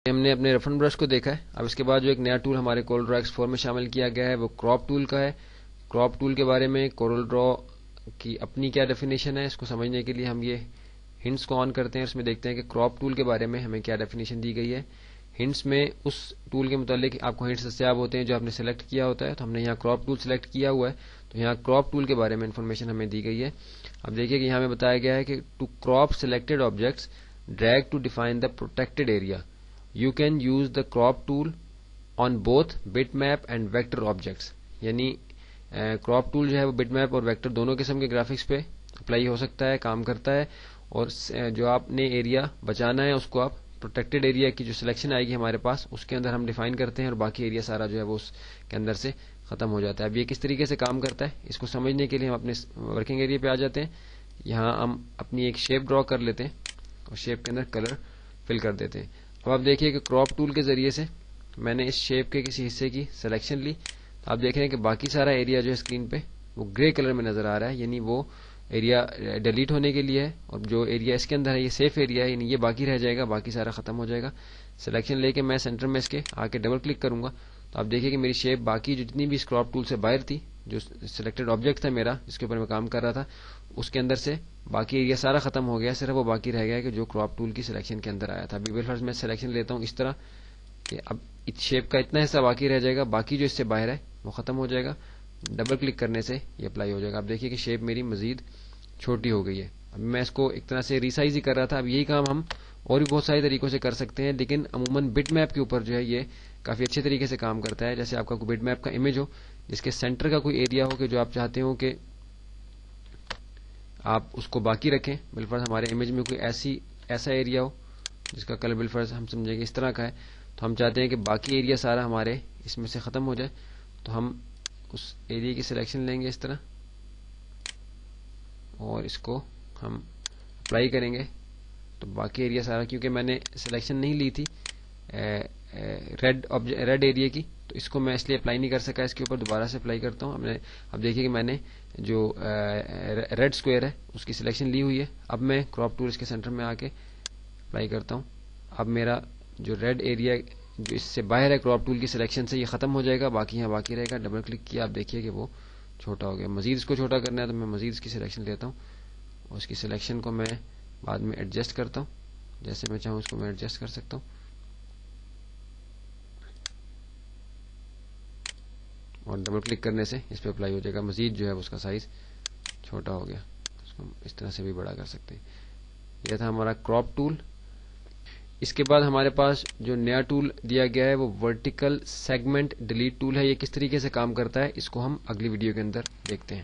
ہم نے اپنے ریفرنس برش کو دیکھا ہے. اب اس کے بعد جو ایک نیا ٹول ہمارے کورل ڈرا ایکسپلور میں شامل کیا گیا ہے وہ کراپ ٹول کا ہے. کراپ ٹول کے بارے میں کورل ڈرا کی اپنی کیا ڈیفینیشن ہے اس کو سمجھنے کے لیے ہم یہ ہنٹس کو آن کرتے ہیں. اس میں دیکھتے ہیں کہ کراپ ٹول کے بارے میں ہمیں کیا ڈیفینیشن دی گئی ہے. ہنٹس میں اس ٹول کے متعلق آپ کو ہنٹس دستیاب ہوتے ہیں جو آپ نے سلیکٹ کیا ہوتا ہے. تو ہم نے یہاں کراپ ٹول سلیکٹ کیا ہوا ہے تو یہاں کراپ ٹول کے بارے میں انفارمیشن ہمیں دی گئی ہے. اب دیکھیے کہ یہاں ہمیں بتایا گیا ہے کہ to crop selected objects drag to define the protected area you can use the crop tool on both bitmap and vector objects. یعنی کراپ ٹول جو ہے وہ بٹ میپ اور ویکٹر دونوں قسم کے گرافکس پہ اپلائی ہو سکتا ہے, کام کرتا ہے. اور جو آپ نے ایریا بچانا ہے اس کو آپ پروٹیکٹڈ ایریا کی جو سلیکشن آئے گی ہمارے پاس اس کے اندر ہم ڈیفائن کرتے ہیں اور باقی ایریا سارا جو ہے وہ اس کے اندر سے ختم ہو جاتا ہے. اب یہ کس طریقے سے کام کرتا ہے اس کو سمجھنے کے لیے ہم اپنے ورکنگ ایریا پہ آ جاتے ہیں. یہاں ہم اپنی ایک شیپ ڈرا کر لیتے ہیں اور شیپ کے اندر کلر فل کر دیتے ہیں. اب آپ دیکھیے کہ کراپ ٹول کے ذریعے سے میں نے اس شیپ کے کسی حصے کی سلیکشن لی. آپ دیکھ رہے ہیں کہ باقی سارا ایریا جو ہے اسکرین پہ وہ گرے کلر میں نظر آ رہا ہے, یعنی وہ ایریا ڈیلیٹ ہونے کے لیے ہے. اور جو ایریا اس کے اندر ہے یہ سیف ایریا ہے, یعنی یہ باقی رہ جائے گا, باقی سارا ختم ہو جائے گا. سلیکشن لے کے میں سینٹر میں اس کے آ کے ڈبل کلک کروں گا تو آپ دیکھیے کہ میری شیپ باقی جتنی بھی کراپ ٹول سے باہر تھی, جو سلیکٹڈ آبجیکٹ تھا میرا جس کے اوپر میں کام کر رہا تھا, اس کے اندر سے باقی ایریا سارا ختم ہو گیا. صرف وہ باقی رہ گیا کہ جو کراپ ٹول کی سلیکشن کے اندر آیا تھا. ابھی بالفرض میں سلیکشن لیتا ہوں اس طرح کہ اب شیپ کا اتنا حصہ باقی رہ جائے گا, باقی جو اس سے باہر ہے وہ ختم ہو جائے گا. ڈبل کلک کرنے سے یہ اپلائی ہو جائے گا. اب دیکھیے کہ شیپ میری مزید چھوٹی ہو گئی ہے. اب میں اس کو ایک طرح سے ریسائز ہی کر رہا تھا. اب یہی کام ہم اور بھی بہت سارے طریقوں سے کر سکتے ہیں, لیکن عموماً بٹ میپ کے اوپر جو ہے یہ کافی اچھے طریقے سے کام کرتا ہے. جیسے آپ کا کوئی بٹ میپ کا امیج ہو جس کے سینٹر کا کوئی ایریا ہو کہ جو آپ چاہتے ہو کہ آپ اس کو باقی رکھیں. بالفرض ہمارے امیج میں کوئی ایسا ایریا ہو جس کا کلر بالفرض ہم سمجھیں گے اس طرح کا ہے, تو ہم چاہتے ہیں کہ باقی ایریا سارا ہمارے اس میں سے ختم ہو جائے. تو ہم اس ایریا کی سلیکشن لیں گے اس طرح اور اس کو ہم اپلائی کریں گے تو باقی ایریا سارا, کیونکہ میں نے سلیکشن نہیں لی تھی ریڈ ایریا کی, تو اس کو میں اس لیے اپلائی نہیں کر سکا. اس کے اوپر دوبارہ سے اپلائی کرتا ہوں. اب دیکھیے کہ میں نے جو ریڈ اسکوئر ہے اس کی سلیکشن لی ہوئی ہے. اب میں کراپ ٹول اس کے سینٹر میں آ کے اپلائی کرتا ہوں. اب میرا جو ریڈ ایریا جو اس سے باہر ہے کراپ ٹول کی سلیکشن سے یہ ختم ہو جائے گا, باقی یہاں باقی رہے گا. ڈبل کلک کیا, آپ دیکھیے کہ وہ چھوٹا ہو گیا. مزید اس کو چھوٹا کرنا ہے تو میں مزید اس کی سلیکشن لیتا ہوں اور اس کی سلیکشن کو میں بعد میں ایڈجسٹ کرتا ہوں. جیسے میں چاہوں اس کو میں ایڈجسٹ کر سکتا ہوں اور ڈبل کلک کرنے سے اس پہ اپلائی ہو جائے گا. مزید جو ہے اس کا سائز چھوٹا ہو گیا, اس کو اس طرح سے بھی بڑا کر سکتے ہیں. یہ تھا ہمارا کراپ ٹول. اس کے بعد ہمارے پاس جو نیا ٹول دیا گیا ہے وہ ورٹیکل سیگمنٹ ڈیلیٹ ٹول ہے. یہ کس طریقے سے کام کرتا ہے اس کو ہم اگلی ویڈیو کے اندر دیکھتے ہیں.